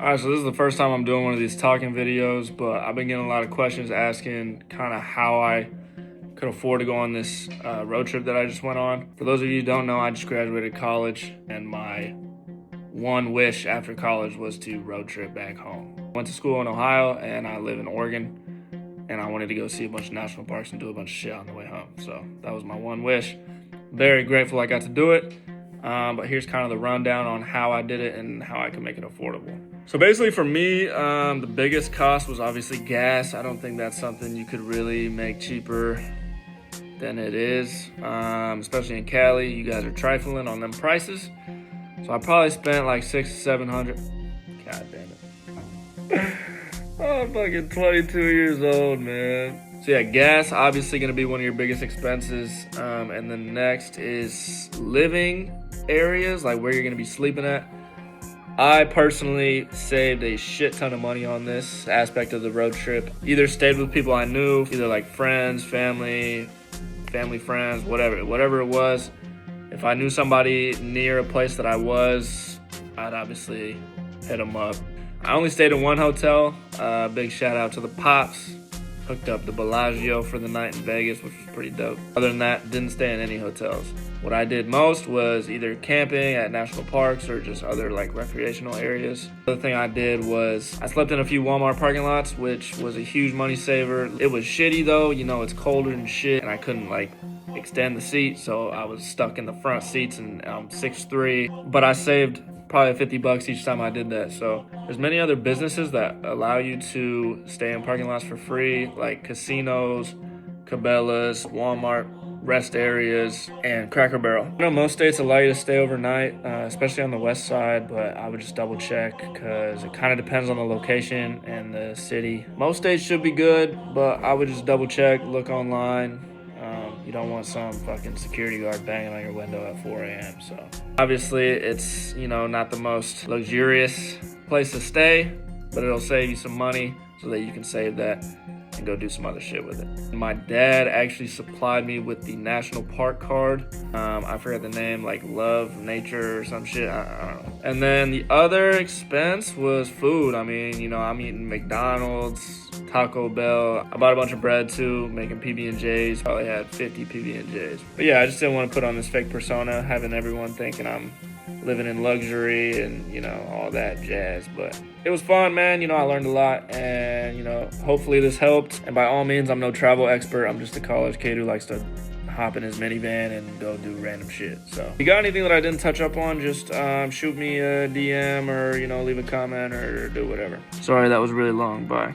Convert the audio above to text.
All right, so this is the first time I'm doing one of these talking videos, but I've been getting a lot of questions asking kind of how I could afford to go on this road trip that I just went on. For those of you who don't know, I just graduated college, and my one wish after college was to road trip back home. Went to school in Ohio, and I live in Oregon, and I wanted to go see a bunch of national parks and do a bunch of shit on the way home. So that was my one wish. Very grateful I got to do it. But here's kind of the rundown on how I did it and how I can make it affordable. So basically for me, the biggest cost was obviously gas. I don't think that's something you could really make cheaper than it is, especially in Cali. You guys are trifling on them prices. So I probably spent like $600 to $700. God damn it. Oh, I'm fucking 22 years old, man. So yeah, gas obviously gonna be one of your biggest expenses. And then next is living areas, like where you're gonna be sleeping at. I personally saved a shit ton of money on this aspect of the road trip. Either stayed with people I knew, either like friends, family friends, whatever it was. If I knew somebody near a place that I was, I'd obviously hit them up. I only stayed in one hotel. Big shout out to the Pops. Hooked up the Bellagio for the night in Vegas, which was pretty dope. Other than that, didn't stay in any hotels. What I did most was either camping at national parks or just other like recreational areas. The other thing I did was I slept in a few Walmart parking lots, which was a huge money saver. It was shitty though, you know, it's colder and shit, and I couldn't like extend the seat, so I was stuck in the front seats, and I'm 6'3", but I saved probably $50 each time I did that. So there's many other businesses that allow you to stay in parking lots for free, like casinos, Cabela's, Walmart, rest areas, and Cracker Barrel. I know most states allow you to stay overnight, especially on the west side, but I would just double check because it kind of depends on the location and the city. Most states should be good, but I would just double check, look online. You don't want some fucking security guard banging on your window at 4 a.m. So obviously it's, you know, not the most luxurious place to stay, but it'll save you some money so that you can save that and go do some other shit with it. My dad actually supplied me with the national park card. I forgot the name, like Love Nature or some shit, I don't know. And then the other expense was food. I mean, you know, I'm eating McDonald's, Taco Bell. I bought a bunch of bread too, making PB&Js. Probably had 50 PB&Js. But yeah, I just didn't want to put on this fake persona, having everyone thinking I'm living in luxury and, you know, all that jazz. But it was fun, man. You know, I learned a lot, and, you know, hopefully this helped. And by all means, I'm no travel expert. I'm just a college kid who likes to hop in his minivan and go do random shit. So if you got anything that I didn't touch up on, just shoot me a DM or, you know, leave a comment or do whatever. Sorry, that was really long. Bye.